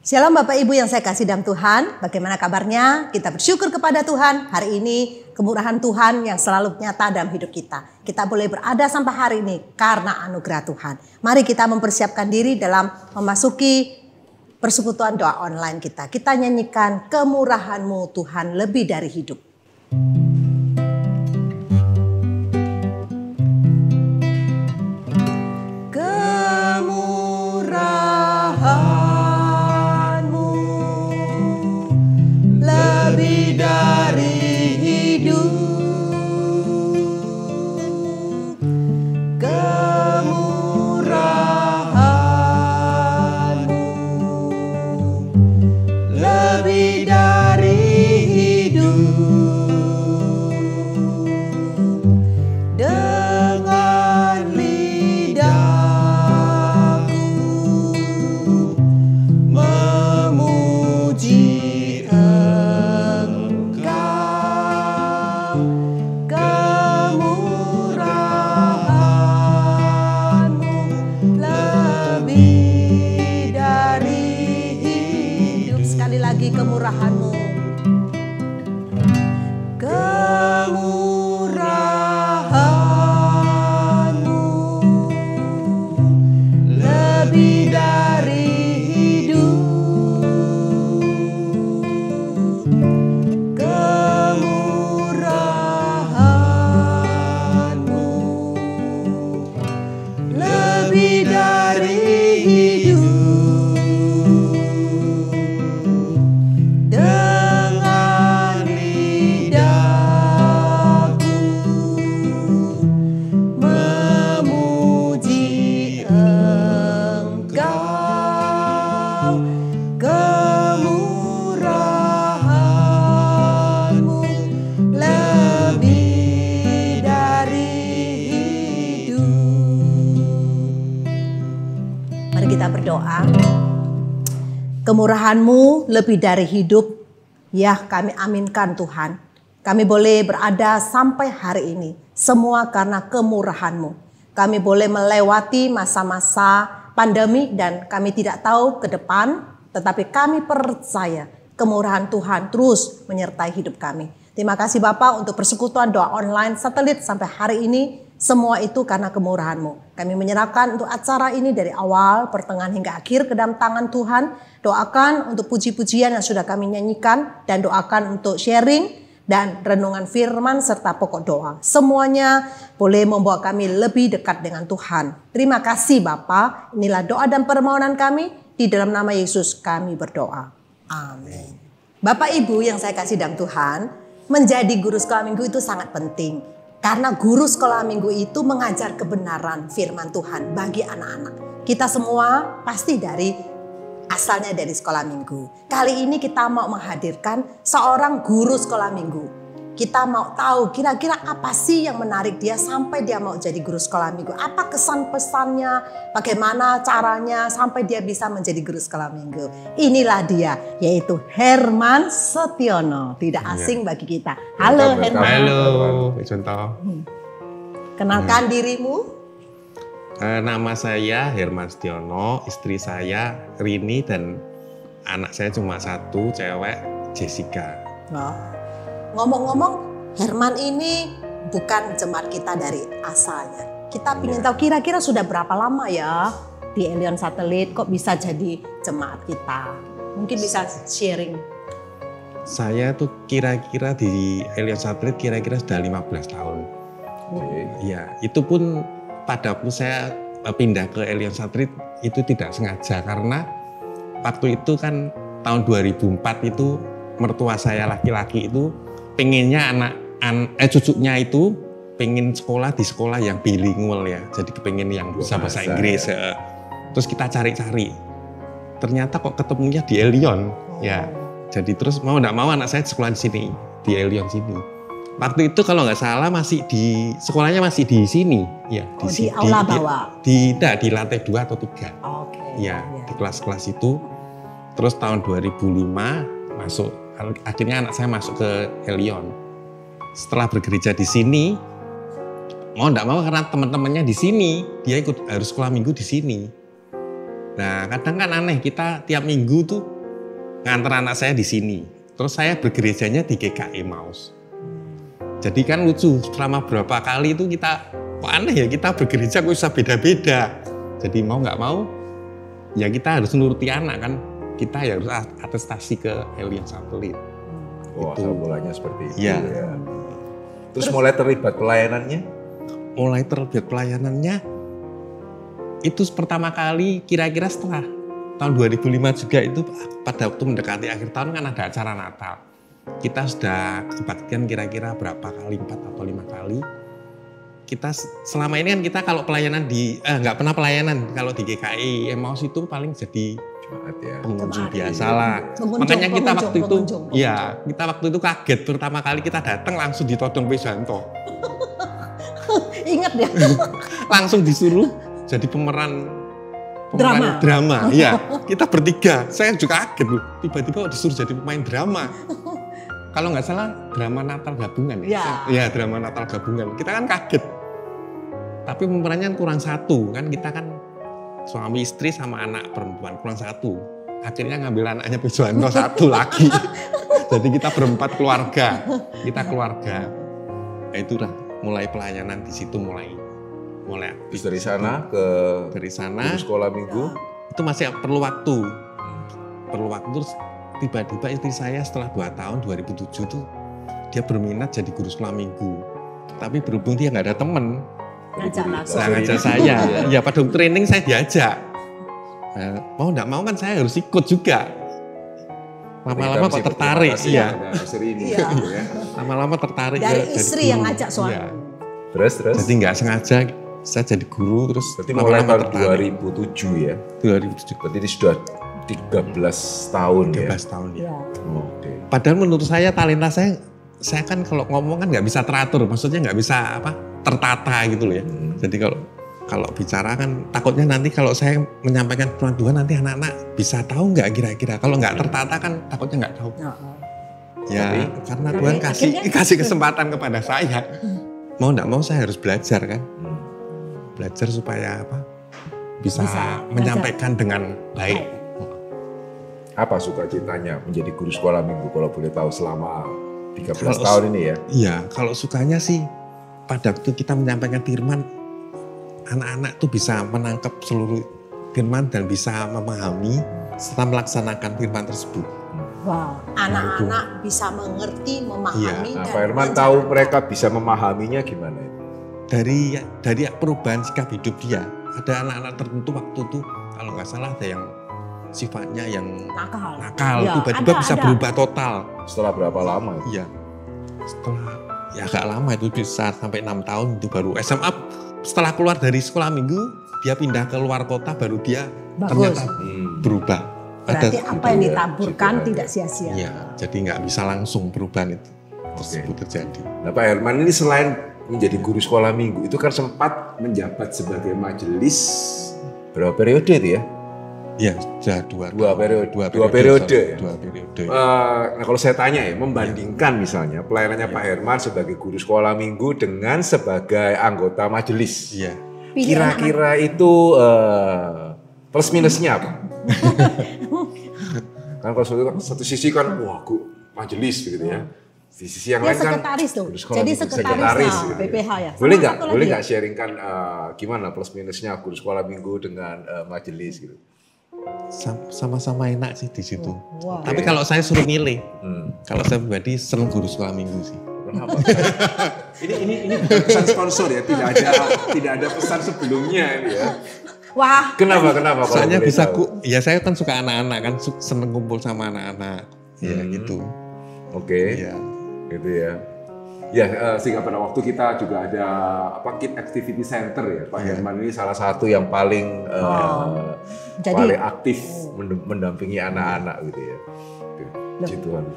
Shalom Bapak Ibu yang saya kasih dalam Tuhan, bagaimana kabarnya? Kita bersyukur kepada Tuhan hari ini, kemurahan Tuhan yang selalu nyata dalam hidup kita. Kita boleh berada sampai hari ini karena anugerah Tuhan. Mari kita mempersiapkan diri dalam memasuki persekutuan doa online kita. Kita nyanyikan kemurahan-Mu Tuhan lebih dari hidup. Kemurahan-Mu lebih dari hidup, ya kami aminkan Tuhan. Kami boleh berada sampai hari ini, semua karena kemurahan-Mu. Kami boleh melewati masa-masa pandemi dan kami tidak tahu ke depan, tetapi kami percaya kemurahan Tuhan terus menyertai hidup kami. Terima kasih Bapak untuk persekutuan doa online satelit sampai hari ini. Semua itu karena kemurahan-Mu. Kami menyerahkan untuk acara ini dari awal, pertengahan hingga akhir ke dalam tangan Tuhan. Doakan untuk puji-pujian yang sudah kami nyanyikan dan doakan untuk sharing dan renungan firman serta pokok doa. Semuanya boleh membawa kami lebih dekat dengan Tuhan. Terima kasih Bapa. Inilah doa dan permohonan kami. Di dalam nama Yesus kami berdoa. Amin. Bapak Ibu yang saya kasih dalam Tuhan, menjadi guru sekolah minggu itu sangat penting. Karena guru sekolah minggu itu mengajar kebenaran firman Tuhan bagi anak-anak. Kita semua pasti asalnya dari sekolah minggu. Kali ini kita mau menghadirkan seorang guru sekolah minggu. Kita mau tahu kira-kira apa sih yang menarik dia sampai dia mau jadi guru sekolah minggu. Apa kesan pesannya, bagaimana caranya sampai dia bisa menjadi guru sekolah minggu. Inilah dia, yaitu Herman Setiono. Tidak asing bagi kita. Halo Herman. Halo, contoh. Kenalkan dirimu. Nama saya Herman Setiono, istri saya Rini dan anak saya cuma satu, cewek, Jessica. Oh. Ngomong-ngomong, Herman ini bukan jemaat kita dari asalnya. Kita ingin tahu kira-kira sudah berapa lama ya di Elion Satelit kok bisa jadi jemaat kita. Mungkin bisa sharing. Saya tuh kira-kira di Elion Satelit kira-kira sudah 15 tahun. Ya, itu pun pada waktu saya pindah ke Elion Satelit itu tidak sengaja karena waktu itu kan tahun 2004 itu mertua saya laki-laki itu pengennya cucunya itu pengen sekolah di sekolah yang bilingual ya, jadi kepengen yang bisa bahasa Inggris. Ya. Terus kita cari-cari, ternyata kok ketemunya di Elion ya. Jadi terus mau nggak mau anak saya sekolah di sini, di Elion sini. Waktu itu kalau nggak salah masih di sekolahnya masih di sini ya. Di aula bawah? Di lantai 2 atau 3. Ya, di kelas-kelas itu. Terus tahun 2005 masuk. Akhirnya anak saya masuk ke Elion. Setelah bergereja di sini, mau enggak mau karena teman-temannya di sini, dia harus sekolah minggu di sini. Nah kadang kan aneh, kita tiap minggu tuh nganter anak saya di sini. Terus saya bergerejanya di GKI Emmaus. Jadi kan lucu, selama berapa kali itu kita, kok aneh ya, kita bergereja kok bisa beda-beda. Jadi mau nggak mau, ya kita harus nuruti anak kan. Kita ya harus atestasi ke Alien Satelit. Wah, asal mulanya seperti itu ya. Terus mulai terlibat pelayanannya? Mulai terlibat pelayanannya, itu pertama kali kira-kira setelah tahun 2005 juga itu pada waktu mendekati akhir tahun kan ada acara Natal. Kita sudah kebaktian kira-kira berapa kali, 4 atau 5 kali. Kita selama ini kan kita kalau pelayanan nggak pernah pelayanan. Kalau di GKI Emmaus itu paling jadi pengunjung biasa lah. Makanya kita waktu itu, ya kita waktu itu kaget pertama kali kita datang langsung ditodong Pejanto. Ingat ya? Langsung disuruh jadi pemeran drama. Iya, kita bertiga. Saya juga kaget loh. Tiba-tiba disuruh jadi pemain drama. Kalau nggak salah drama Natal gabungan ya. Iya, drama Natal gabungan. Kita kan kaget. Tapi pemerannya kurang satu kan, kita kan suami istri sama anak perempuan kurang satu. Akhirnya ngambil anaknya Pejanto satu lagi. Jadi kita berempat keluarga. Kita keluarga. Ya itulah mulai pelayanan di situ mulai Terus dari sana ke sekolah minggu itu masih perlu waktu terus tiba-tiba istri saya setelah 2 tahun 2007 tuh dia berminat jadi guru sekolah minggu, tapi berhubung dia nggak ada temen ngajak saya ya pada training saya diajak, mau nggak mau kan saya harus ikut juga. Lama-lama kok tertarik lama-lama tertarik dari istri yang ngajak suami. Terus jadi nggak sengaja saya jadi guru, terus berarti mulai tahun 2007 ya? 2007. Berarti ini sudah 13 tahun 13 tahun ya. Okay. Padahal menurut saya talenta saya kan kalau ngomong kan nggak bisa teratur, maksudnya nggak bisa tertata gitu loh ya. Jadi kalau bicara kan takutnya nanti kalau saya menyampaikan firman Tuhan nanti anak-anak bisa tahu nggak kira-kira. Kalau nggak tertata kan takutnya nggak tahu. Ya karena Tuhan kasih kesempatan kepada saya. Mau nggak mau saya harus belajar kan. Belajar supaya bisa menyampaikan dengan baik. Apa sukacitanya menjadi guru sekolah minggu kalau boleh tahu selama 13 tahun ini ya? Iya, kalau sukanya sih pada waktu kita menyampaikan firman, anak-anak tuh bisa menangkap seluruh firman dan bisa memahami serta melaksanakan firman tersebut. Wow, anak-anak bisa mengerti, memahami. Pak Herman tahu mereka bisa memahaminya gimana? Dari perubahan sikap hidup dia. Ada anak-anak tertentu waktu itu kalau nggak salah ada yang sifatnya yang nakal tiba-tiba bisa berubah total. Setelah berapa lama? Iya, setelah agak lama itu bisa sampai 6 tahun itu baru SMA. Setelah keluar dari sekolah minggu dia pindah ke luar kota baru dia ternyata berubah. Berarti apa yang ditaburkan tidak sia-sia. Iya, jadi nggak bisa langsung perubahan itu tersebut terjadi. Nah Pak Herman ini selain menjadi guru sekolah minggu itu kan sempat menjabat sebagai majelis berapa periode itu ya? Iya, sudah dua periode. Nah kalau saya tanya ya, membandingkan misalnya pelayanannya Pak Herman sebagai guru sekolah minggu dengan sebagai anggota majelis. Iya. Kira-kira itu plus minusnya apa? Kan kalau satu sisi kan wah majelis begitu ya. Di sisi yang lain kan jadi sekretaris gitu PPH ya. Boleh nggak sharingkan gimana plus minusnya guru sekolah minggu dengan majelis gitu? Sama-sama enak sih di situ. Tapi kalau saya suruh milih, kalau saya pribadi senang guru sekolah minggu sih. Kenapa? ini bukan pesan sponsor ya, tidak ada pesan sebelumnya ini ya. Wah. Kenapa? Soalnya bisa saya kan suka anak-anak kan, seneng kumpul sama anak-anak, ya gitu. Oke. Ya. Gitu ya. Ya, sehingga pada waktu kita juga ada Kid Activity Center ya. Pak Herman ini salah satu yang paling paling aktif mendampingi anak-anak gitu ya.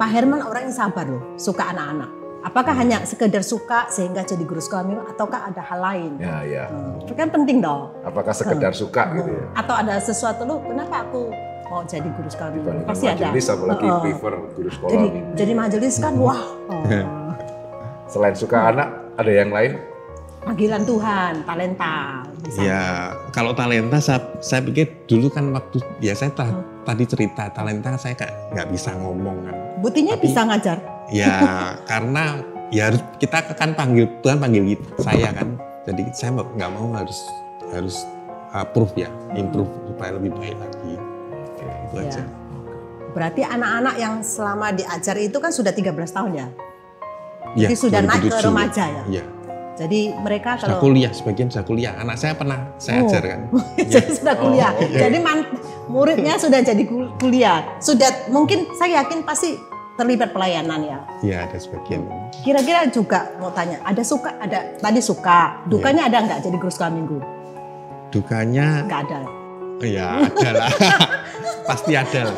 Pak Herman orang yang sabar loh, suka anak-anak. Apakah hanya sekedar suka sehingga jadi guru sekolah minggu ataukah ada hal lain? Ya. Itu kan penting dong. Apakah sekedar suka gitu ya? Atau ada sesuatu loh, kenapa aku mau jadi guru sekolah minggu? Pasti ada. Majelis apalagi prefer guru sekolah minggu. Jadi majelis kan wah. Selain suka anak, ada yang lain? panggilan Tuhan, talenta misalnya. Ya, kalau talenta saya pikir dulu kan waktu saya tadi cerita talenta saya nggak bisa ngomong kan. Buktinya bisa ngajar. Ya, karena ya harus kita kan Tuhan panggil saya kan. Jadi saya nggak mau harus improve supaya lebih baik lagi. Itu aja. Berarti anak-anak yang selama diajar itu kan sudah 13 tahun ya? Ya, jadi sudah naik ke remaja ya? Iya. Jadi mereka sudah kalau kuliah, sebagian sudah kuliah. Anak saya pernah saya ajar kan. Jadi sudah kuliah. Jadi muridnya sudah jadi kuliah. Sudah, mungkin saya yakin pasti terlibat pelayanan ya. Iya, ada sebagian. Kira-kira juga mau tanya, tadi suka, dukanya ada nggak jadi guru sekolah minggu? Dukanya nggak ada. Ya ada lah. Pasti ada lah.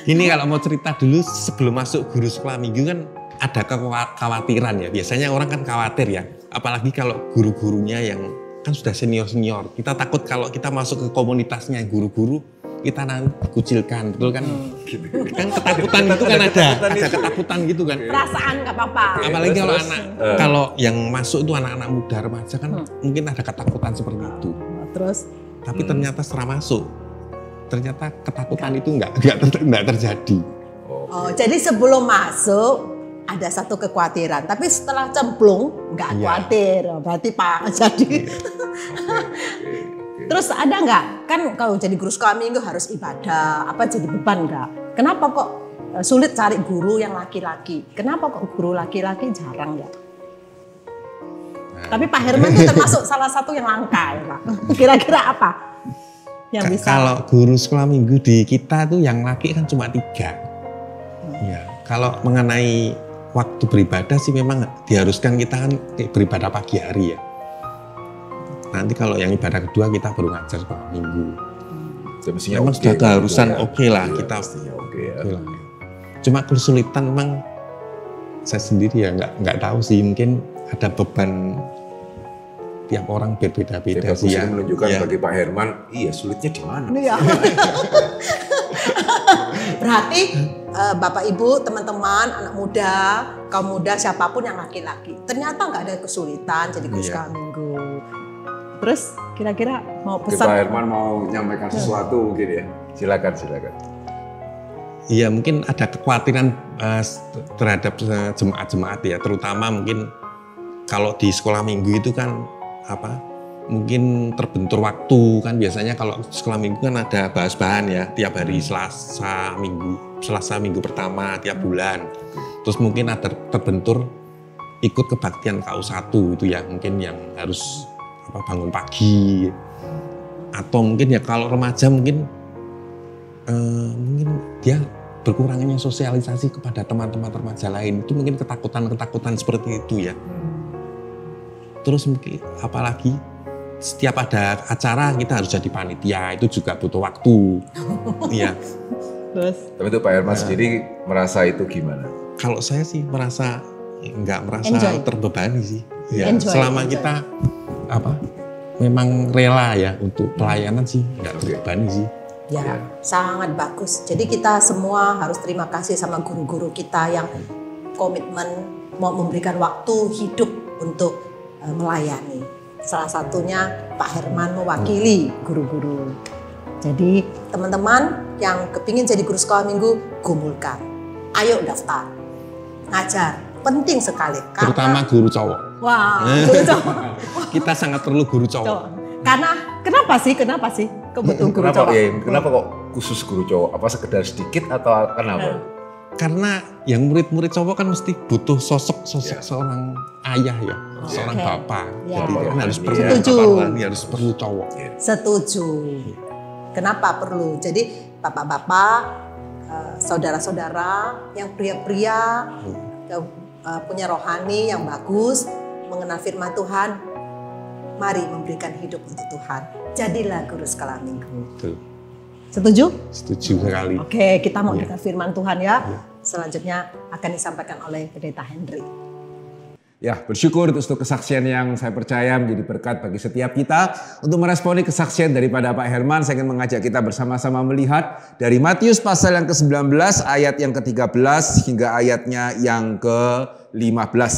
Ini kalau mau cerita dulu sebelum masuk guru sekolah minggu kan ada kekhawatiran ya. Biasanya orang kan khawatir ya. Apalagi kalau guru-gurunya yang kan sudah senior-senior. Kita takut kalau kita masuk ke komunitasnya guru-guru, kita nanti dikucilkan, betul kan? Kan ketakutan itu kan ada ketakutan gitu kan. Perasaan nggak apa-apa. Apalagi kalau kalau yang masuk itu anak-anak muda remaja kan mungkin ada ketakutan seperti itu. Terus? Tapi ternyata setelah masuk, ternyata ketakutan itu nggak terjadi. Oh, jadi sebelum masuk ada satu kekhawatiran, tapi setelah cemplung nggak khawatir, berarti Pak jadi. Terus ada nggak, kan kalau jadi guru sekolah minggu harus ibadah, jadi beban nggak? Kenapa kok sulit cari guru yang laki-laki? Kenapa kok guru laki-laki jarang ya? Tapi Pak Herman itu termasuk salah satu yang langka ya Pak. Kira-kira apa yang bisa? Kalau guru sekolah minggu di kita tuh yang laki kan cuma 3. Ya, kalau mengenai waktu beribadah sih memang diharuskan kita kan beribadah pagi hari ya. Nanti kalau yang ibadah kedua kita baru ngajar sekolah minggu. Memang sudah keharusan oke lah kita. Lah. Cuma kesulitan memang saya sendiri ya nggak tahu sih, mungkin ada beban tiap orang berbeda-beda sih ya. Menunjukkan bagi Pak Herman, sulitnya di mana? Iya. Berarti Bapak Ibu, teman-teman, anak muda, kaum muda, siapapun yang laki-laki, ternyata nggak ada kesulitan jadi guru sekolah minggu. Terus kira-kira mau pesan? Pak Herman mau menyampaikan sesuatu mungkin ya. Silakan. Iya, mungkin ada kekhawatiran terhadap jemaat-jemaat ya, terutama mungkin kalau di sekolah minggu itu kan mungkin terbentur waktu kan. Biasanya kalau sekolah minggu kan ada bahas bahan ya, tiap hari Selasa minggu pertama tiap bulan. Terus mungkin ada terbentur ikut kebaktian KU1 itu ya, mungkin yang harus bangun pagi. Atau mungkin ya kalau remaja mungkin dia berkurangnya sosialisasi kepada teman-teman remaja lain, itu mungkin ketakutan seperti itu ya. Terus mungkin apalagi setiap ada acara kita harus jadi panitia, itu juga butuh waktu. Iya. Terus? Tapi itu Pak Herman sendiri merasa itu gimana? Kalau saya sih nggak merasa terbebani sih. Ya, selama kita memang rela ya untuk pelayanan sih nggak terbebani sih. Ya, sangat bagus. Jadi kita semua harus terima kasih sama guru-guru kita yang komitmen mau memberikan waktu hidup untuk melayani. Salah satunya Pak Herman mewakili guru-guru. Jadi teman-teman yang kepingin jadi guru sekolah minggu, gumulkan. Ayo daftar, ngajar. Penting sekali. Terutama guru cowok. Wah, guru cowok. Kita sangat perlu guru cowok. Karena kenapa sih kebutuhan guru cowok? Kenapa kok khusus guru cowok? Apa sekedar sedikit atau kenapa? Karena yang murid-murid cowok kan mesti butuh sosok seorang ayah ya, seorang bapak. Jadi kan harus perlu cowok. Setuju. Kenapa perlu? Jadi bapak-bapak, saudara-saudara yang pria-pria punya rohani yang bagus, mengenal firman Tuhan, mari memberikan hidup untuk Tuhan. Jadilah guru sekolah minggu. Betul. Setuju? Setuju sekali. Oke, kita mau dengar firman Tuhan ya. Selanjutnya akan disampaikan oleh Pendeta Henry. Ya, bersyukur untuk kesaksian yang saya percaya menjadi berkat bagi setiap kita. Untuk meresponi kesaksian daripada Pak Herman, saya ingin mengajak kita bersama-sama melihat dari Matius pasal yang ke-19, ayat yang ke-13 hingga ayatnya yang ke-15.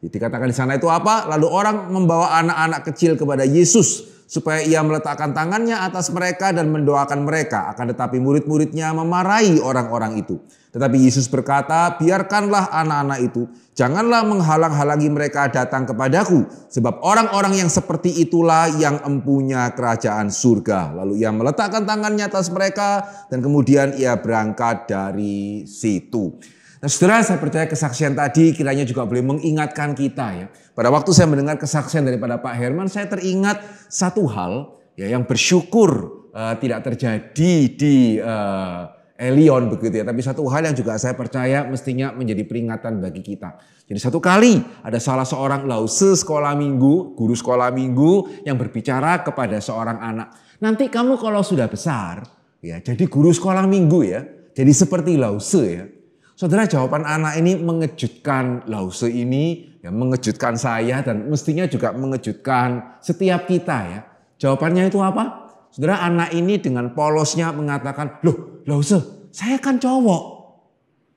Dikatakan di sana itu apa? Lalu orang membawa anak-anak kecil kepada Yesus supaya ia meletakkan tangannya atas mereka dan mendoakan mereka. Akan tetapi murid-muridnya memarahi orang-orang itu. Tetapi Yesus berkata, biarkanlah anak-anak itu. Janganlah menghalang-halangi mereka datang kepadaku. Sebab orang-orang yang seperti itulah yang empunya kerajaan surga. Lalu ia meletakkan tangannya atas mereka dan kemudian ia berangkat dari situ. Nah saudara, saya percaya kesaksian tadi kiranya juga boleh mengingatkan kita ya. Pada waktu saya mendengar kesaksian daripada Pak Herman, saya teringat satu hal ya, yang bersyukur tidak terjadi di Elion begitu ya. Tapi satu hal yang juga saya percaya mestinya menjadi peringatan bagi kita. Jadi satu kali ada salah seorang lause sekolah minggu, guru sekolah minggu yang berbicara kepada seorang anak. Nanti kamu kalau sudah besar ya jadi guru sekolah minggu ya. Jadi seperti lause ya. Saudara, jawaban anak ini mengejutkan lause ini, ya, mengejutkan saya dan mestinya juga mengejutkan setiap kita ya. Jawabannya itu apa? Saudara, anak ini dengan polosnya mengatakan, loh lause, saya kan cowok.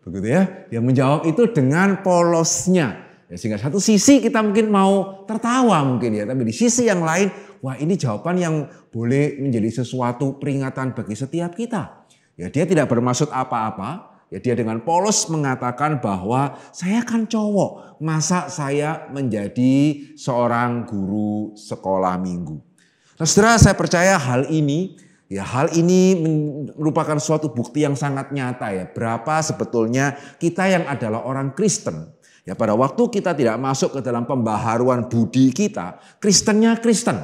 Begitu ya, dia menjawab itu dengan polosnya. Ya, sehingga satu sisi kita mungkin mau tertawa mungkin ya, tapi di sisi yang lain, wah ini jawaban yang boleh menjadi sesuatu peringatan bagi setiap kita. Ya, dia tidak bermaksud apa-apa. Ya, dia dengan polos mengatakan bahwa saya kan cowok, masa saya menjadi seorang guru sekolah minggu. Nah, saudara, saya percaya hal ini merupakan suatu bukti yang sangat nyata ya. Berapa sebetulnya kita yang adalah orang Kristen, ya pada waktu kita tidak masuk ke dalam pembaharuan budi kita, Kristennya Kristen.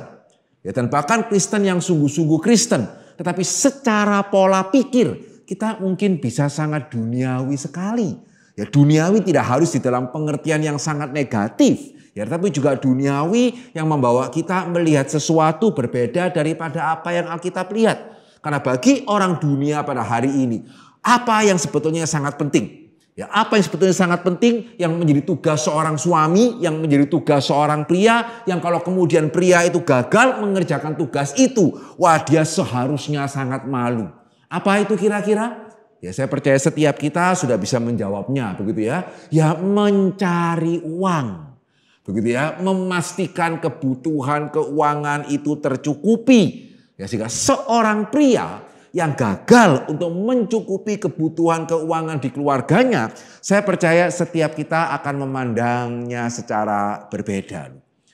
Ya, dan bahkan Kristen yang sungguh-sungguh Kristen, tetapi secara pola pikir kita mungkin bisa sangat duniawi sekali. Ya, duniawi tidak harus di dalam pengertian yang sangat negatif. Ya, tapi juga duniawi yang membawa kita melihat sesuatu berbeda daripada apa yang Alkitab lihat. Karena bagi orang dunia pada hari ini, apa yang sebetulnya sangat penting? Ya, apa yang sebetulnya sangat penting yang menjadi tugas seorang suami, yang menjadi tugas seorang pria, yang kalau kemudian pria itu gagal mengerjakan tugas itu, wah dia seharusnya sangat malu. Apa itu kira-kira? Ya saya percaya setiap kita sudah bisa menjawabnya begitu ya. Ya mencari uang. Begitu ya, memastikan kebutuhan keuangan itu tercukupi. Ya sehingga seorang pria yang gagal untuk mencukupi kebutuhan keuangan di keluarganya, saya percaya setiap kita akan memandangnya secara berbeda.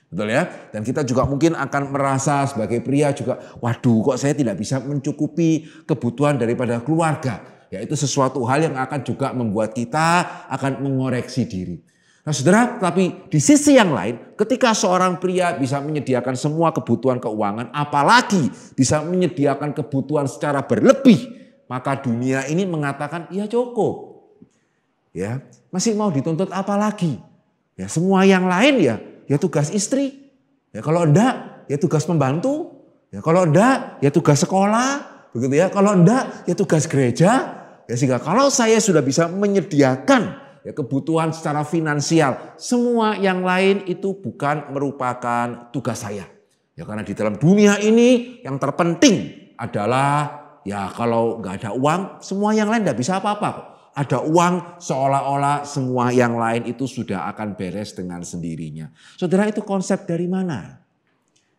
Betul ya? Dan kita juga mungkin akan merasa sebagai pria juga, waduh kok saya tidak bisa mencukupi kebutuhan daripada keluarga. Ya itu sesuatu hal yang akan juga membuat kita akan mengoreksi diri. Nah saudara, tapi di sisi yang lain ketika seorang pria bisa menyediakan semua kebutuhan keuangan, apalagi bisa menyediakan kebutuhan secara berlebih, maka dunia ini mengatakan ya cukup. Ya, masih mau dituntut apa lagi? Ya semua yang lain ya tugas istri. Ya kalau enggak ya tugas pembantu. Ya kalau enggak ya tugas sekolah, begitu ya. Kalau enggak ya tugas gereja. Ya sehingga kalau saya sudah bisa menyediakan ya kebutuhan secara finansial, semua yang lain itu bukan merupakan tugas saya. Ya karena di dalam dunia ini yang terpenting adalah ya kalau enggak ada uang, semua yang lain enggak bisa apa-apa kok. Ada uang seolah-olah semua yang lain itu sudah akan beres dengan sendirinya. Saudara, itu konsep dari mana?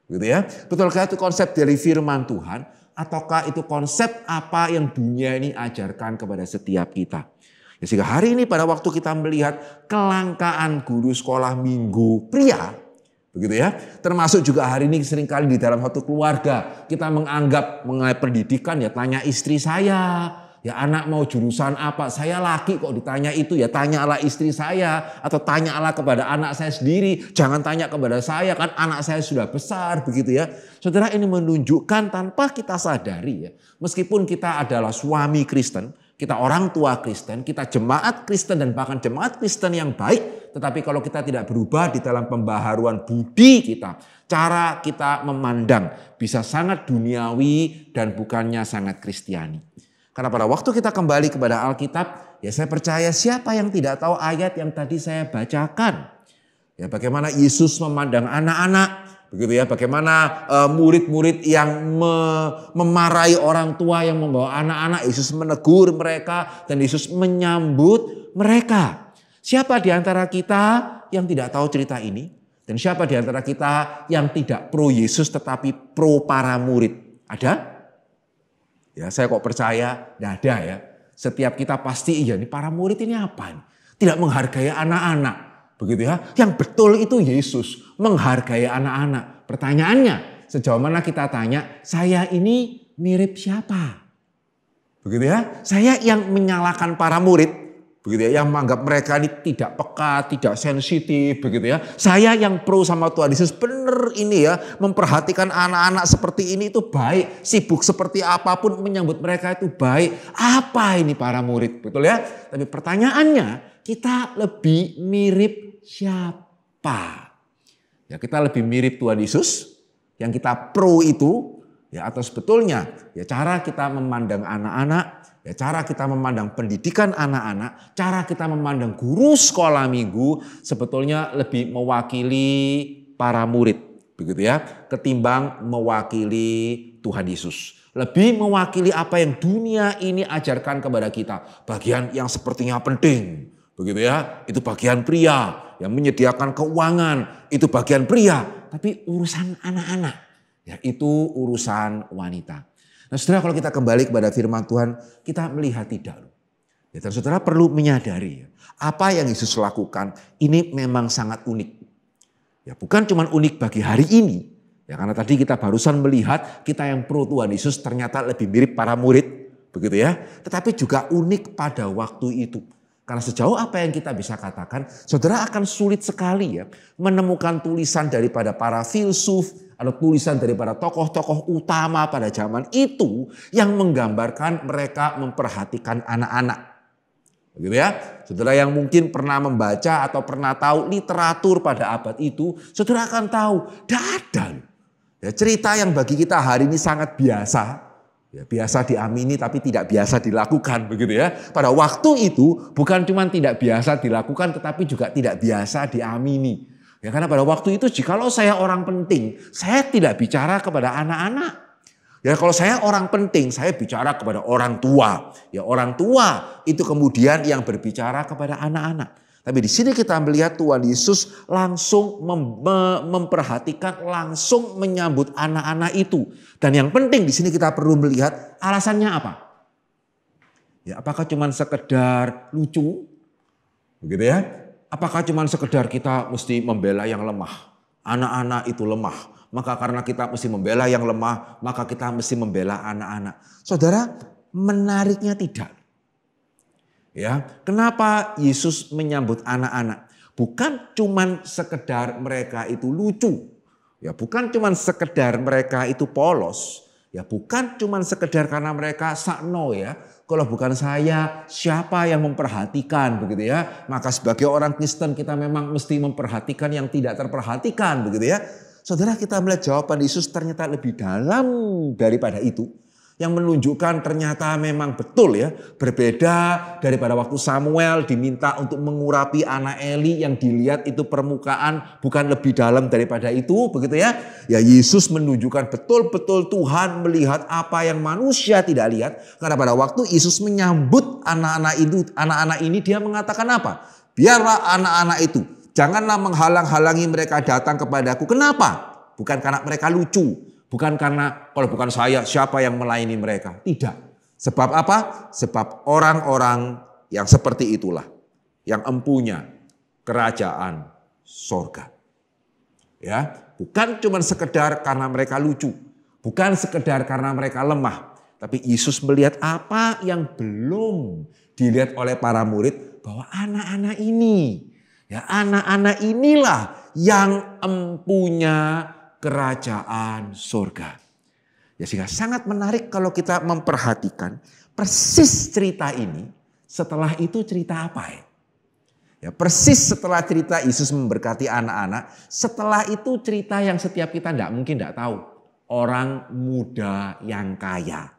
Gitu ya. Betulkah itu konsep dari firman Tuhan? Ataukah itu konsep apa yang dunia ini ajarkan kepada setiap kita? Ya, sehingga hari ini pada waktu kita melihat kelangkaan guru sekolah minggu pria, begitu ya. Termasuk juga hari ini seringkali di dalam satu keluarga kita menganggap mengenai pendidikan ya tanya istri saya. Ya anak mau jurusan apa? Saya laki kok ditanya itu ya tanyalah istri saya atau tanyalah kepada anak saya sendiri. Jangan tanya kepada saya kan anak saya sudah besar begitu ya. Saudara, ini menunjukkan tanpa kita sadari ya. Meskipun kita adalah suami Kristen, kita orang tua Kristen, kita jemaat Kristen dan bahkan jemaat Kristen yang baik. Tetapi kalau kita tidak berubah di dalam pembaharuan budi kita, cara kita memandang bisa sangat duniawi dan bukannya sangat Kristiani. Karena pada waktu kita kembali kepada Alkitab, ya saya percaya siapa yang tidak tahu ayat yang tadi saya bacakan. Ya bagaimana Yesus memandang anak-anak, begitu ya. Bagaimana murid-murid yang memarahi orang tua yang membawa anak-anak, Yesus menegur mereka dan Yesus menyambut mereka. Siapa di antara kita yang tidak tahu cerita ini? Dan siapa di antara kita yang tidak pro Yesus tetapi pro para murid? Ada? Ya, saya kok percaya tidak ada ya. Setiap kita pasti iya nih para murid ini apa? Tidak menghargai anak-anak. Begitu ya. Yang betul itu Yesus menghargai anak-anak. Pertanyaannya, sejauh mana kita tanya, saya ini mirip siapa? Begitu ya. Saya yang menyalahkan para murid, begitu ya, yang menganggap mereka ini tidak peka, tidak sensitif, begitu ya. Saya yang pro sama Tuhan Yesus, benar ini ya, memperhatikan anak-anak seperti ini itu baik, sibuk seperti apapun menyambut mereka itu baik. Apa ini para murid, betul ya? Tapi pertanyaannya, kita lebih mirip siapa? Ya, kita lebih mirip Tuhan Yesus, yang kita pro itu, ya, atau sebetulnya ya cara kita memandang anak-anak, ya cara kita memandang pendidikan anak-anak, cara kita memandang guru sekolah minggu sebetulnya lebih mewakili para murid, begitu ya, ketimbang mewakili Tuhan Yesus. Lebih mewakili apa yang dunia ini ajarkan kepada kita. Bagian yang sepertinya penting, begitu ya, itu bagian pria. Yang menyediakan keuangan, itu bagian pria. Tapi urusan anak-anak, ya itu urusan wanita. Nah saudara, kalau kita kembali kepada firman Tuhan, kita melihat tidak. Ya, dan saudara perlu menyadari apa yang Yesus lakukan ini memang sangat unik. Ya, bukan cuma unik bagi hari ini. Ya, karena tadi kita barusan melihat kita yang pro Tuhan Yesus ternyata lebih mirip para murid. Begitu ya. Tetapi juga unik pada waktu itu. Karena sejauh apa yang kita bisa katakan, saudara akan sulit sekali ya menemukan tulisan daripada para filsuf atau tulisan daripada tokoh-tokoh utama pada zaman itu yang menggambarkan mereka memperhatikan anak-anak. Begitu ya. Saudara yang mungkin pernah membaca atau pernah tahu literatur pada abad itu, saudara akan tahu tidak ada. Ya, cerita yang bagi kita hari ini sangat biasa. Ya, biasa diamini tapi tidak biasa dilakukan, begitu ya. Pada waktu itu bukan cuma tidak biasa dilakukan tetapi juga tidak biasa diamini. Ya, karena pada waktu itu jikalau saya orang penting, saya tidak bicara kepada anak-anak. Ya, kalau saya orang penting, saya bicara kepada orang tua. Ya, orang tua itu kemudian yang berbicara kepada anak-anak. Tapi di sini kita melihat Tuhan Yesus langsung memperhatikan, langsung menyambut anak-anak itu. Dan yang penting di sini kita perlu melihat alasannya apa? Ya, apakah cuma sekedar lucu? Begitu ya? Apakah cuma sekedar kita mesti membela yang lemah? Anak-anak itu lemah. Maka karena kita mesti membela yang lemah, maka kita mesti membela anak-anak. Saudara, menariknya tidak. Ya, kenapa Yesus menyambut anak-anak? Bukan cuman sekedar mereka itu lucu. Ya, bukan cuman sekedar mereka itu polos. Ya, bukan cuman sekedar karena mereka sakno ya. Kalau bukan saya, siapa yang memperhatikan begitu ya? Maka sebagai orang Kristen kita memang mesti memperhatikan yang tidak terperhatikan begitu ya. Saudara, kita melihat jawaban Yesus ternyata lebih dalam daripada itu. Yang menunjukkan ternyata memang betul ya, berbeda daripada waktu Samuel diminta untuk mengurapi anak Eli yang dilihat itu permukaan, bukan lebih dalam daripada itu, begitu ya. Ya, Yesus menunjukkan betul-betul Tuhan melihat apa yang manusia tidak lihat. Karena pada waktu Yesus menyambut anak-anak ini dia mengatakan apa? Biarlah anak-anak itu, janganlah menghalang-halangi mereka datang kepadaku. Kenapa? Bukan karena mereka lucu. Bukan karena kalau bukan saya siapa yang melayani mereka. Tidak. Sebab apa? Sebab orang-orang yang seperti itulah yang empunya kerajaan sorga. Ya, bukan cuma sekedar karena mereka lucu. Bukan sekedar karena mereka lemah. Tapi Yesus melihat apa yang belum dilihat oleh para murid. Bahwa anak-anak ini. Ya, anak-anak inilah yang empunya kerajaan surga. Ya, sehingga sangat menarik kalau kita memperhatikan persis cerita ini. Setelah itu cerita apa ya? Ya, persis setelah cerita Yesus memberkati anak-anak. Setelah itu cerita yang setiap kita mungkin tidak tahu. Orang muda yang kaya.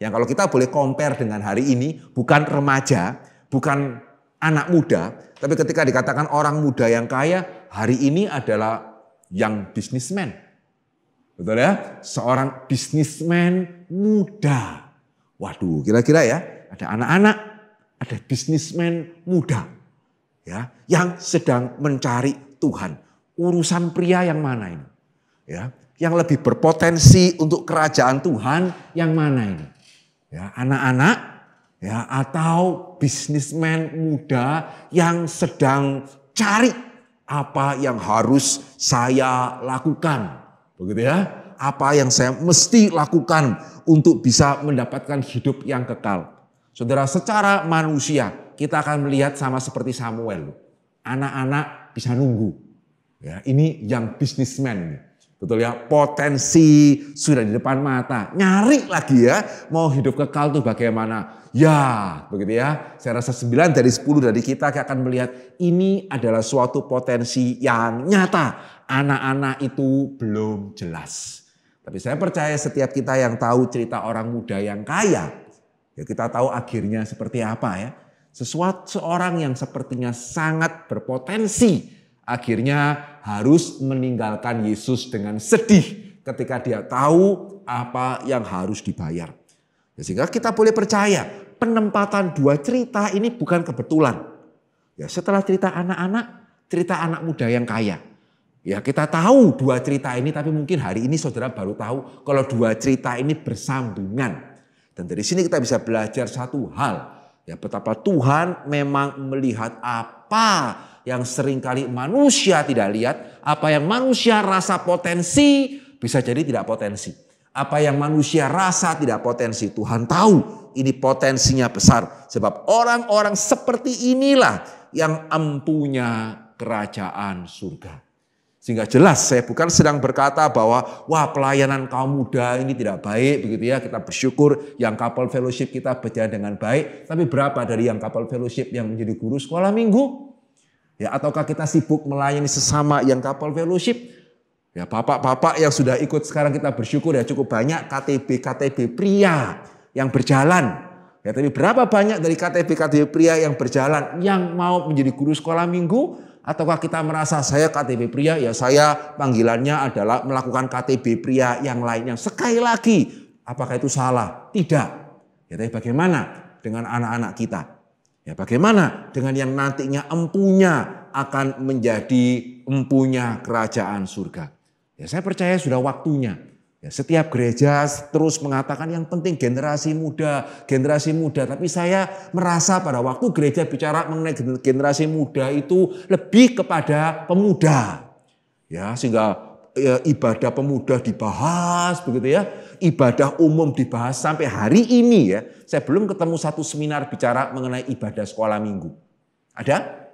Yang kalau kita boleh compare dengan hari ini. Bukan remaja, bukan anak muda. Tapi ketika dikatakan orang muda yang kaya. Hari ini adalah young businessman. Betul ya? Seorang businessman muda. Waduh, kira-kira ya, ada anak-anak, ada businessman muda. ya, yang sedang mencari Tuhan. Urusan pria yang mana ini? Ya, yang lebih berpotensi untuk kerajaan Tuhan yang mana ini? Ya, anak-anak, ya, atau bisnismen muda yang sedang cari apa yang harus saya lakukan, begitu ya? Apa yang saya mesti lakukan untuk bisa mendapatkan hidup yang kekal. Saudara, secara manusia kita akan melihat sama seperti Samuel. Anak-anak bisa nunggu. Ya, ini yang bisnismen ini. Betul ya, potensi sudah di depan mata. Nyari lagi ya, mau hidup kekal tuh bagaimana? Ya, begitu ya. Saya rasa 9 dari 10 dari kita akan melihat ini adalah suatu potensi yang nyata. Anak-anak itu belum jelas. Tapi saya percaya setiap kita yang tahu cerita orang muda yang kaya, ya kita tahu akhirnya seperti apa ya. Seorang yang sepertinya sangat berpotensi, akhirnya harus meninggalkan Yesus dengan sedih ketika dia tahu apa yang harus dibayar. Ya, sehingga kita boleh percaya penempatan dua cerita ini bukan kebetulan. Ya, setelah cerita anak-anak, cerita anak muda yang kaya. Ya, kita tahu dua cerita ini, tapi mungkin hari ini saudara baru tahu kalau dua cerita ini bersambungan. Dan dari sini kita bisa belajar satu hal. Ya, betapa Tuhan memang melihat apa yang seringkali manusia tidak lihat. Apa yang manusia rasa potensi bisa jadi tidak potensi. Apa yang manusia rasa tidak potensi, Tuhan tahu ini potensinya besar. Sebab orang-orang seperti inilah yang empunya kerajaan surga. Sehingga jelas saya bukan sedang berkata bahwa wah pelayanan kaum muda ini tidak baik begitu ya. Kita bersyukur yang couple fellowship kita berjalan dengan baik. Tapi berapa dari yang couple fellowship yang menjadi guru sekolah minggu? Ya, ataukah kita sibuk melayani sesama yang couple fellowship? Ya, bapak-bapak yang sudah ikut sekarang kita bersyukur ya cukup banyak KTB pria yang berjalan. Ya, tapi berapa banyak dari KTB pria yang berjalan yang mau menjadi guru sekolah minggu? Ataukah kita merasa saya KTB pria, ya saya panggilannya adalah melakukan KTB pria yang lainnya. Sekali lagi, apakah itu salah? Tidak. Ya, tapi bagaimana dengan anak-anak kita? Ya, bagaimana dengan yang nantinya empunya akan menjadi empunya kerajaan surga? Ya, saya percaya sudah waktunya. Ya, setiap gereja terus mengatakan yang penting generasi muda. Tapi saya merasa pada waktu gereja bicara mengenai generasi muda itu lebih kepada pemuda. Ya, sehingga ibadah pemuda dibahas begitu ya. Ibadah umum dibahas sampai hari ini ya. Saya belum ketemu satu seminar bicara mengenai ibadah sekolah minggu. Ada?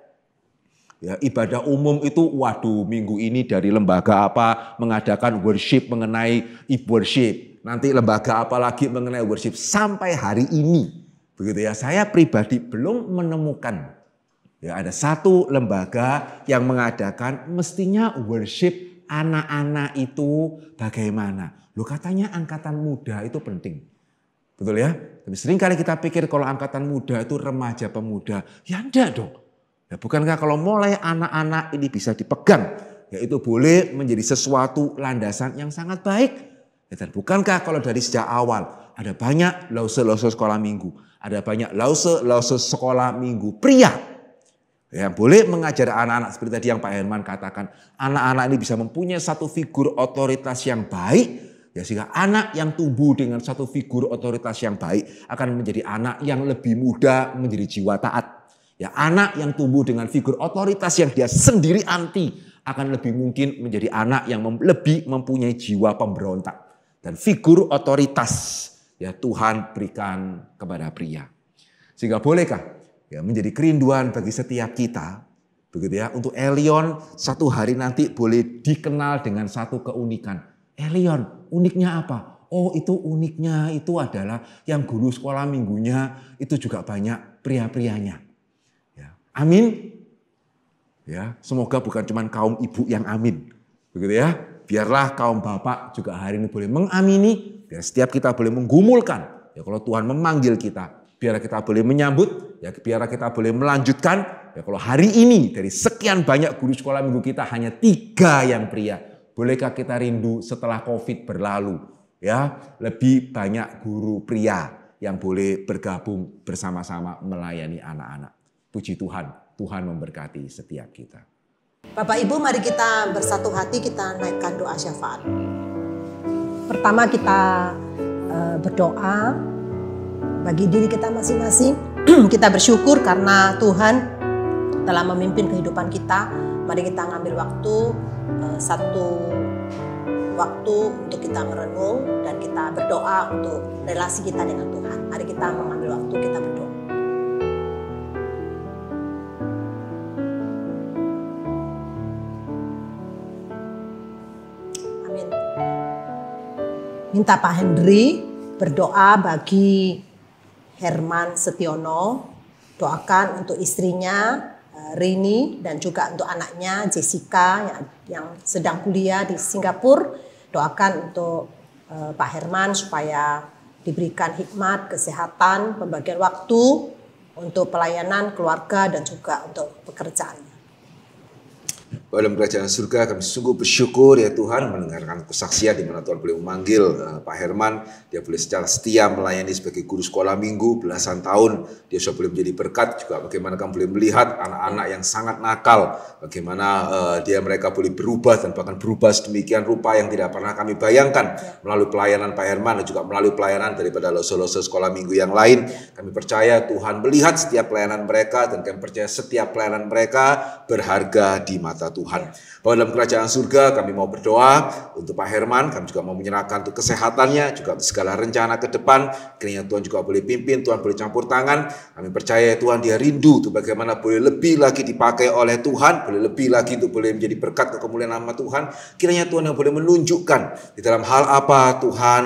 Ya, ibadah umum itu waduh minggu ini dari lembaga apa mengadakan worship mengenai e-worship. Nanti lembaga apa lagi mengenai worship sampai hari ini. Begitu ya, saya pribadi belum menemukan. Ya, ada satu lembaga yang mengadakan mestinya worship anak-anak itu bagaimana. Loh, katanya angkatan muda itu penting. Betul ya? Tapi seringkali kita pikir kalau angkatan muda itu remaja pemuda. Ya enggak dong. Ya, bukankah kalau mulai anak-anak ini bisa dipegang, ya itu boleh menjadi sesuatu landasan yang sangat baik. Ya, dan bukankah kalau dari sejak awal ada banyak lause sekolah minggu, ada banyak lause sekolah minggu pria yang boleh mengajar anak-anak seperti tadi yang Pak Herman katakan, anak-anak ini bisa mempunyai satu figur otoritas yang baik. Ya, sehingga anak yang tumbuh dengan satu figur otoritas yang baik akan menjadi anak yang lebih mudah menjadi jiwa taat. Ya, anak yang tumbuh dengan figur otoritas yang dia sendiri anti akan lebih mungkin menjadi anak yang lebih mempunyai jiwa pemberontak. Dan figur otoritas ya Tuhan berikan kepada pria. Sehingga bolehkah ya menjadi kerinduan bagi setiap kita begitu ya untuk Elion satu hari nanti boleh dikenal dengan satu keunikan. Elion uniknya apa? Oh, itu uniknya itu adalah yang guru sekolah minggunya itu juga banyak pria-prianya. Amin. Ya, semoga bukan cuma kaum ibu yang amin. Begitu ya. Biarlah kaum bapak juga hari ini boleh mengamini. Biar setiap kita boleh menggumulkan. Ya, kalau Tuhan memanggil kita, biar kita boleh menyambut, ya biar kita boleh melanjutkan. Ya, kalau hari ini dari sekian banyak guru sekolah minggu kita hanya 3 yang pria. Bolehkah kita rindu setelah Covid berlalu? Ya, lebih banyak guru pria yang boleh bergabung bersama-sama melayani anak-anak. Puji Tuhan, Tuhan memberkati setiap kita. Bapak Ibu, mari kita bersatu hati, kita naikkan doa syafaat. Pertama kita berdoa bagi diri kita masing-masing. Kita bersyukur karena Tuhan telah memimpin kehidupan kita. Mari kita ngambil waktu, satu waktu untuk kita merenung dan kita berdoa untuk relasi kita dengan Tuhan. Mari kita mengambil waktu, kita berdoa. Amin. Minta Pak Henry berdoa bagi Herman Setiono. Doakan untuk istrinya Rini dan juga untuk anaknya Jessica yang sedang kuliah di Singapura. Doakan untuk Pak Herman supaya diberikan hikmat, kesehatan, pembagian waktu untuk pelayanan keluarga dan juga untuk pekerjaannya. Dalam kerajaan surga kami sungguh bersyukur ya Tuhan mendengarkan kesaksian di mana Tuhan boleh memanggil Pak Herman. Dia boleh secara setia melayani sebagai guru sekolah minggu belasan tahun. Dia sudah boleh menjadi berkat juga bagaimana kami boleh melihat anak-anak yang sangat nakal. Bagaimana mereka boleh berubah dan bahkan berubah sedemikian rupa yang tidak pernah kami bayangkan. Melalui pelayanan Pak Herman dan juga melalui pelayanan daripada loso-loso sekolah minggu yang lain. Kami percaya Tuhan melihat setiap pelayanan mereka dan kami percaya setiap pelayanan mereka berharga di mata Tuhan. Bahwa dalam kerajaan surga kami mau berdoa untuk Pak Herman, kami juga mau menyerahkan untuk kesehatannya, juga untuk segala rencana ke depan. Kiranya Tuhan juga boleh pimpin, Tuhan boleh campur tangan. Kami percaya Tuhan dia rindu untuk bagaimana boleh lebih lagi dipakai oleh Tuhan, boleh lebih lagi untuk boleh menjadi berkat ke kemuliaan nama Tuhan. Kiranya Tuhan yang boleh menunjukkan di dalam hal apa Tuhan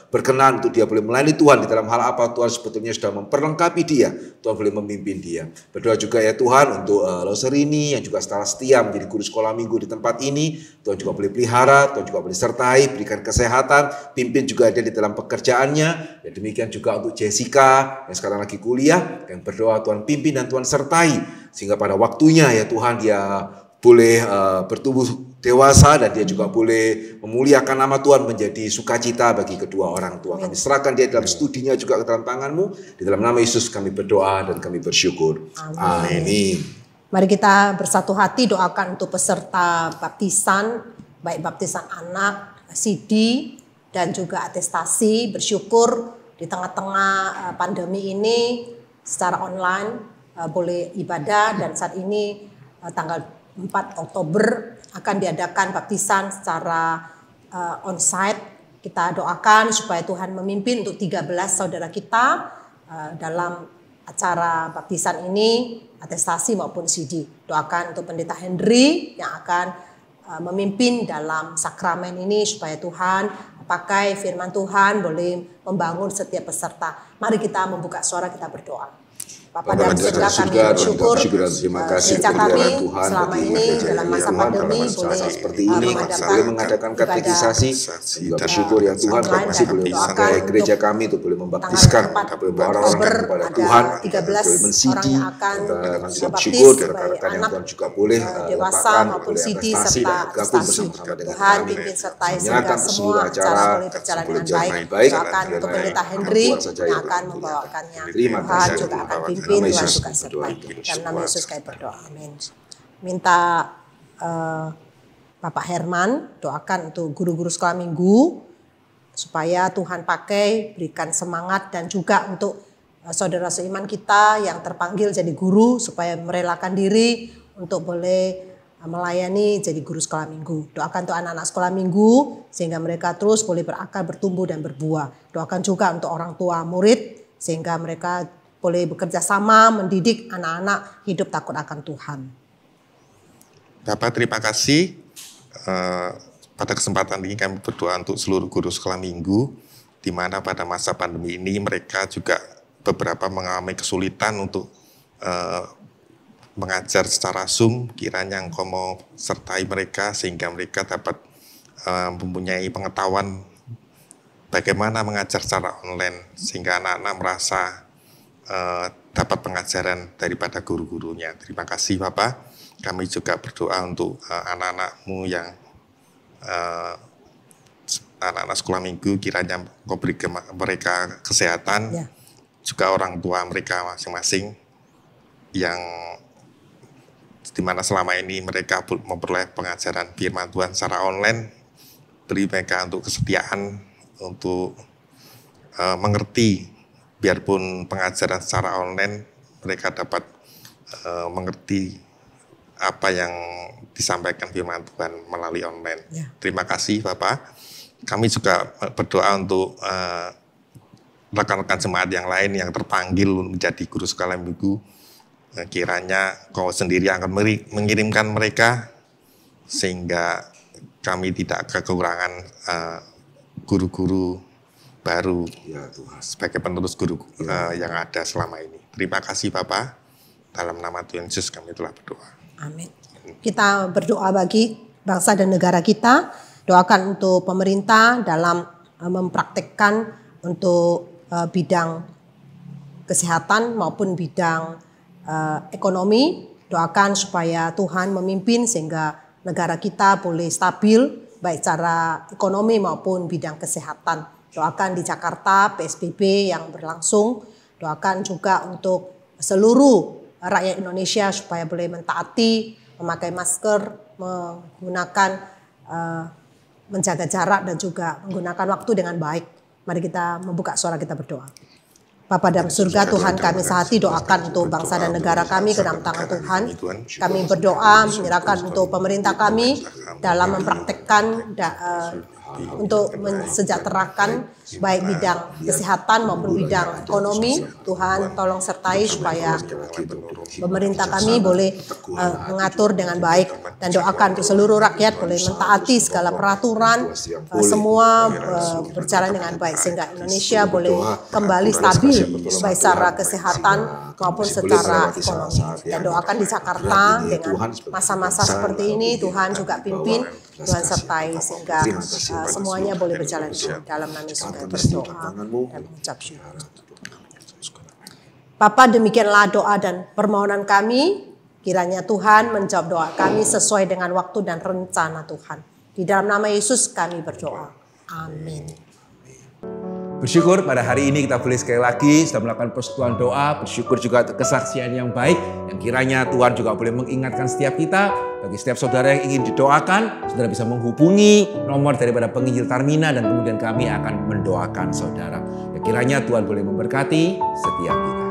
berkenan untuk dia boleh melayani Tuhan, di dalam hal apa Tuhan sebetulnya sudah memperlengkapi dia, Tuhan boleh memimpin dia. Berdoa juga ya Tuhan untuk Loserini yang juga secara setia menjadi guru sekolah minggu di tempat ini. Tuhan juga boleh pelihara, Tuhan juga boleh sertai, berikan kesehatan, pimpin juga dia di dalam pekerjaannya. Dan demikian juga untuk Jessica yang sekarang lagi kuliah, yang berdoa Tuhan pimpin dan Tuhan sertai. Sehingga pada waktunya ya Tuhan dia boleh bertumbuh dewasa dan dia juga boleh memuliakan nama Tuhan menjadi sukacita bagi kedua orang tua. Kami serahkan dia dalam studinya juga ke dalam tangan-Mu. Di dalam nama Yesus kami berdoa dan kami bersyukur. Amin. Mari kita bersatu hati doakan untuk peserta baptisan, baik baptisan anak, CD, dan juga atestasi. Bersyukur di tengah-tengah pandemi ini secara online boleh ibadah dan saat ini tanggal 4 Oktober akan diadakan baptisan secara onsite. Kita doakan supaya Tuhan memimpin untuk 13 saudara kita dalam acara baptisan ini, atestasi maupun CD. Doakan untuk Pendeta Henry yang akan memimpin dalam sakramen ini supaya Tuhan pakai firman Tuhan boleh membangun setiap peserta. Mari kita membuka suara, kita berdoa. Bapa dalam surga kami bersyukur terima kasih gereja kami Tuhan selama ini dalam masa pandemi boleh seperti ini boleh mengadakan katekisasi. Juga bersyukur ya Tuhan kami masih boleh memakai gereja kami untuk boleh membaptiskan orang-orang kepada Tuhan, boleh mensidi. Kami bersyukur rekan-rekan yang Tuhan juga boleh dewasa maupun CD serta atestasi. Tuhan pimpin sertai sehingga semua acara boleh berjalan dengan baik. Doakan untuk Pendeta Henry yang akan membawakannya. Tuhan juga akan pimpin. Tuhan juga sertai. Dalam nama Yesus kami berdoa. Amin. Minta Bapak Herman doakan untuk guru-guru sekolah minggu supaya Tuhan pakai, berikan semangat dan juga untuk saudara seiman kita yang terpanggil jadi guru supaya merelakan diri untuk boleh melayani jadi guru sekolah minggu. Doakan untuk anak-anak sekolah minggu sehingga mereka terus boleh berakar, bertumbuh dan berbuah. Doakan juga untuk orang tua murid sehingga mereka boleh bekerja sama mendidik anak-anak hidup takut akan Tuhan. Bapak terima kasih. Pada kesempatan ini kami berdoa untuk seluruh guru sekolah minggu, di mana pada masa pandemi ini mereka juga beberapa mengalami kesulitan untuk mengajar secara Zoom. Kiranya Engkau mau sertai mereka sehingga mereka dapat mempunyai pengetahuan bagaimana mengajar secara online sehingga anak-anak merasa dapat pengajaran daripada guru-gurunya. Terima kasih Bapak. Kami juga berdoa untuk anak-anak-Mu yang anak-anak sekolah minggu, kiranya Engkau beri mereka kesehatan, juga orang tua mereka masing-masing yang di mana selama ini mereka memperoleh pengajaran firman Tuhan secara online. Beri mereka untuk kesetiaan, untuk mengerti, biarpun pengajaran secara online, mereka dapat mengerti apa yang disampaikan firman Tuhan melalui online. Ya. Terima kasih Bapak. Kami juga berdoa untuk rekan-rekan jemaat yang lain yang terpanggil menjadi guru sekolah minggu. Kiranya Kau sendiri akan mengirimkan mereka sehingga kami tidak kekurangan guru-guru baru ya, Tuhan. Sebagai penerus guru yang ada selama ini. Terima kasih Bapak. Dalam nama Tuhan Yesus kami telah berdoa. Amin. Kita berdoa bagi bangsa dan negara kita. Doakan untuk pemerintah dalam mempraktekkan untuk bidang kesehatan maupun bidang ekonomi. Doakan supaya Tuhan memimpin sehingga negara kita boleh stabil baik secara ekonomi maupun bidang kesehatan. Doakan di Jakarta PSBB yang berlangsung. Doakan juga untuk seluruh rakyat Indonesia supaya boleh mentaati, memakai masker, menggunakan menjaga jarak dan juga menggunakan waktu dengan baik. Mari kita membuka suara kita berdoa. Bapa dalam surga, Tuhan kami sehati doakan untuk bangsa dan negara kami ke dalam tangan Tuhan. Kami berdoa menyerahkan untuk pemerintah kami dalam mempraktekkan untuk mensejahterakan baik bidang kesehatan maupun bidang ekonomi. Tuhan tolong sertai supaya pemerintah kami boleh mengatur dengan baik, dan doakan untuk seluruh rakyat boleh mentaati segala peraturan, semua berjalan dengan baik sehingga Indonesia boleh kembali stabil baik secara kesehatan maupun secara ekonomi. Dan doakan di Jakarta dengan masa-masa seperti ini Tuhan juga pimpin, Tuhan sertai sehingga semuanya boleh berjalan dalam nama Yesus kami berdoa dan mengucap syukur. Bapa, demikianlah doa dan permohonan kami. Kiranya Tuhan menjawab doa kami sesuai dengan waktu dan rencana Tuhan. Di dalam nama Yesus kami berdoa. Amin. Bersyukur pada hari ini kita boleh sekali lagi sudah melakukan persekutuan doa. Bersyukur juga untuk kesaksian yang baik, yang kiranya Tuhan juga boleh mengingatkan setiap kita. Bagi setiap saudara yang ingin didoakan, saudara bisa menghubungi nomor daripada penginjil Tarmina dan kemudian kami akan mendoakan saudara. Ya, kiranya Tuhan boleh memberkati setiap kita.